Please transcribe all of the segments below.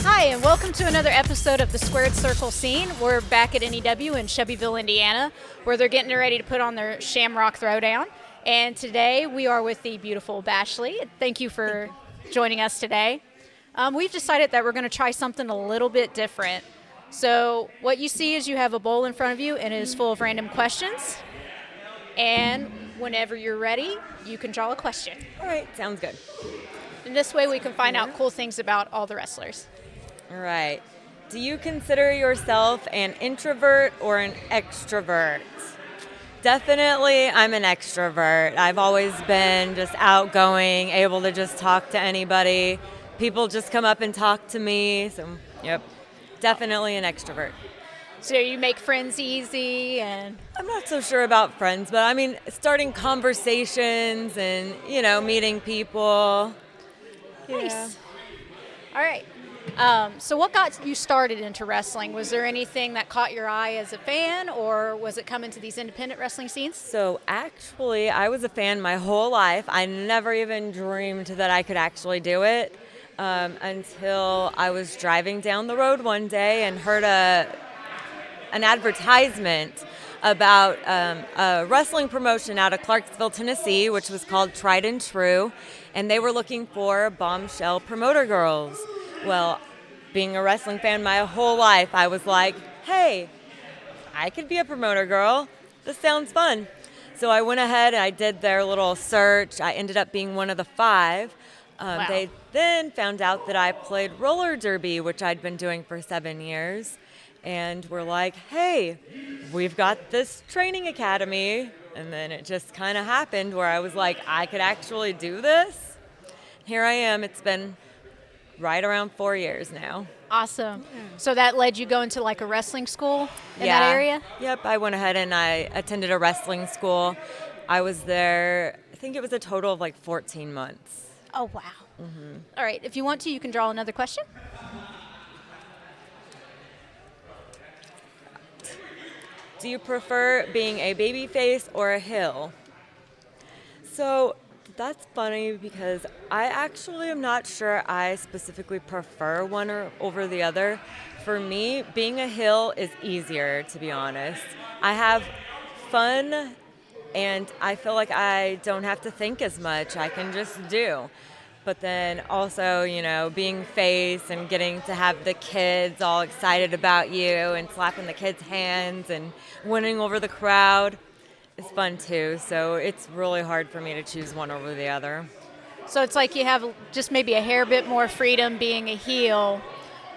Hi, and welcome to another episode of the Squared Circle Scene. We're back at NEW in Shelbyville, Indiana, where they're getting ready to put on their Shamrock Throwdown. And today we are with the beautiful Bashley. Thank you for joining us today. We've decided that we're going to try something a little bit different. So what you see is you have a bowl in front of you, and it is full of random questions. And whenever you're ready, you can draw a question. All right, sounds good. And this way we can find out cool things about all the wrestlers. All right. Do you consider yourself an introvert or an extrovert? Definitely, I'm an extrovert. I've always been just outgoing, able to just talk to anybody. People just come up and talk to me. So, yep, definitely an extrovert. So you make friends easy and... I'm not so sure about friends, but I mean, starting conversations and, meeting people. Nice. Yeah. All right. So what got you started into wrestling? Was there anything that caught your eye as a fan, or was it coming to these independent wrestling scenes? So actually, I was a fan my whole life. I never even dreamed that I could actually do it until I was driving down the road one day and heard an advertisement about a wrestling promotion out of Clarksville, Tennessee, which was called Tried and True, and they were looking for bombshell promoter girls. Well, being a wrestling fan my whole life, I was like, hey, I could be a promoter girl. This sounds fun. So I went ahead and I did their little search. I ended up being one of the 5. Wow. They then found out that I played roller derby, which I'd been doing for 7 years. And we're like, hey, we've got this training academy. And then it just kind of happened where I was like, I could actually do this. Here I am. It's been right around 4 years now. Awesome. So that led you going to like a wrestling school in that area? Yep. I went ahead and I attended a wrestling school. I was there, I think it was a total of like 14 months. Oh, wow. Mm-hmm. All right. If you want to, you can draw another question. Do you prefer being a baby face or a heel? So that's funny because I actually am not sure I specifically prefer one over the other. For me, being a heel is easier, to be honest. I have fun and I feel like I don't have to think as much. I can just do. But then also, being face and getting to have the kids all excited about you and slapping the kids' hands and winning over the crowd is fun too. So it's really hard for me to choose one over the other. So it's like you have just maybe a hair bit more freedom being a heel,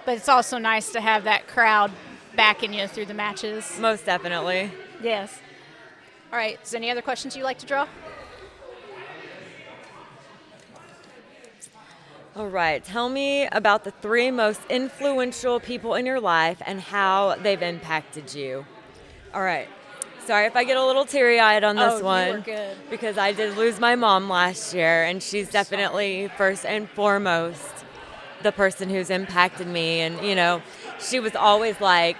but it's also nice to have that crowd backing you through the matches. Most definitely. Yes. All right. Is there any other questions you'd like to draw? All right. Tell me about the 3 most influential people in your life and how they've impacted you. All right. Sorry if I get a little teary-eyed on this one. You were good. Because I did lose my mom last year, and she's definitely first and foremost the person who's impacted me. And, she was always like,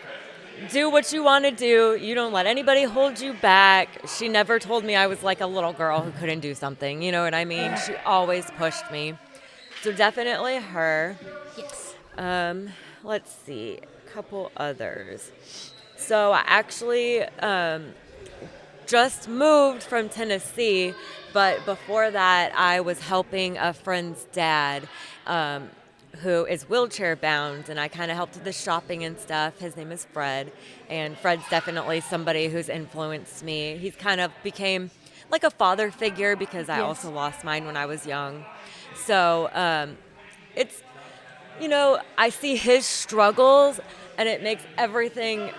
do what you want to do. You don't let anybody hold you back. She never told me I was like a little girl who couldn't do something. You know what I mean? She always pushed me. So definitely her. Yes. Let's see, a couple others. So I actually just moved from Tennessee, but before that I was helping a friend's dad who is wheelchair bound, and I kind of helped with the shopping and stuff. His name is Fred, and Fred's definitely somebody who's influenced me. He's kind of became like a father figure because I also lost mine when I was young. So it's, I see his struggles, and it makes everything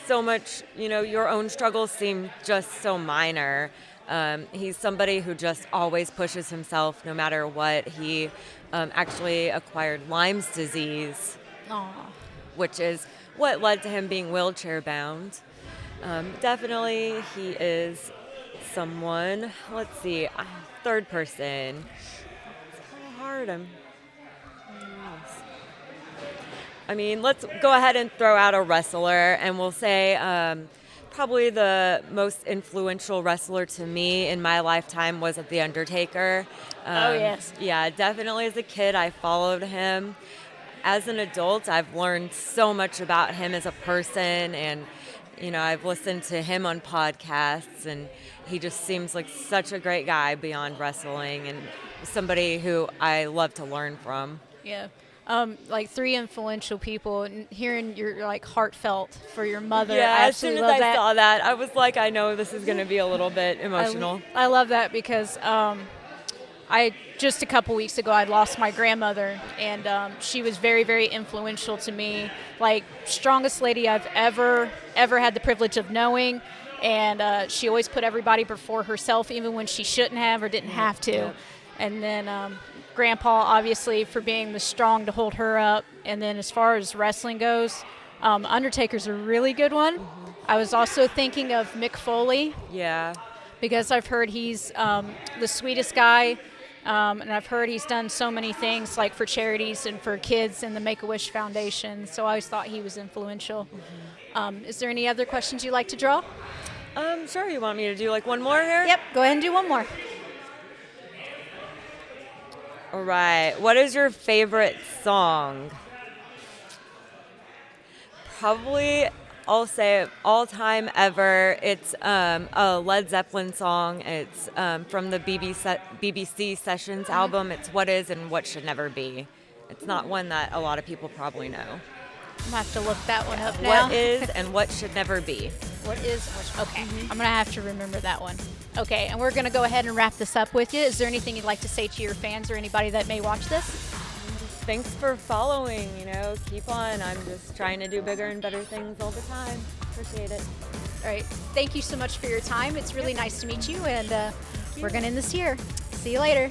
so much, your own struggles seem just so minor. He's somebody who just always pushes himself no matter what. He actually acquired Lyme's disease, which is what led to him being wheelchair bound. Definitely he is someone, let's see, third person. Hard. I mean, let's go ahead and throw out a wrestler, and we'll say probably the most influential wrestler to me in my lifetime was The Undertaker. Oh, yes. Yeah, definitely as a kid, I followed him. As an adult, I've learned so much about him as a person, and I've listened to him on podcasts, and he just seems like such a great guy beyond wrestling, and somebody who I love to learn from. Yeah. Like 3 influential people, and hearing your like heartfelt for your mother. Yeah, I as soon absolutely as love I that. saw that, I was like, I know this is going to be a little bit emotional. I love that because I just a couple weeks ago I lost my grandmother, and she was very, very influential to me. Like strongest lady I've ever had the privilege of knowing, and she always put everybody before herself, even when she shouldn't have or didn't have to. Yep. And then Grandpa, obviously, for being the strong to hold her up. And then as far as wrestling goes, Undertaker's a really good one. Mm-hmm. I was also thinking of Mick Foley. Yeah. Because I've heard he's the sweetest guy, and I've heard he's done so many things like for charities and for kids and the Make-A-Wish Foundation, so I always thought he was influential. Mm-hmm. Is there any other questions you'd like to draw? Sure. You want me to do like one more here? Yep, go ahead and do one more. All right. What is your favorite song? Probably, I'll say all time ever. It's a Led Zeppelin song. It's from the BBC Sessions album. It's What Is and What Should Never Be. It's not one that a lot of people probably know. I'm going to have to look that one up now. What is and what should never be. What is, okay. Mm-hmm. I'm going to have to remember that one. Okay, and we're going to go ahead and wrap this up with you. Is there anything you'd like to say to your fans or anybody that may watch this? Thanks for following, keep on. I'm just trying to do bigger and better things all the time. Appreciate it. All right, thank you so much for your time. It's really nice to meet you, and we're going to end this here. See you later.